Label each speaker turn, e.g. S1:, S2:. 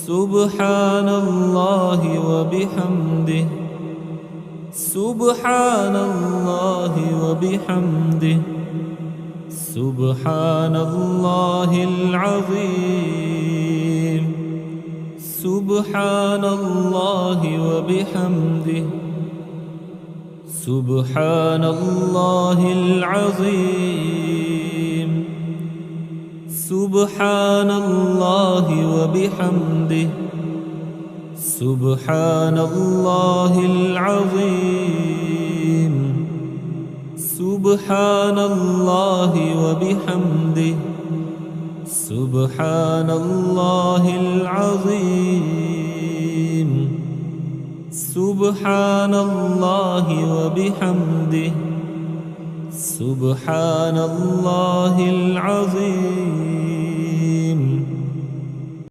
S1: سبحان الله وبحمده سبحان الله وبحمده سبحان الله العظيم سبحان الله وبحمده سبحان الله العظيم سبحان الله وبحمده سبحان الله العظيم سبحان الله وبحمده سبحان الله العظيم سبحان الله وبحمده سبحان الله العظيم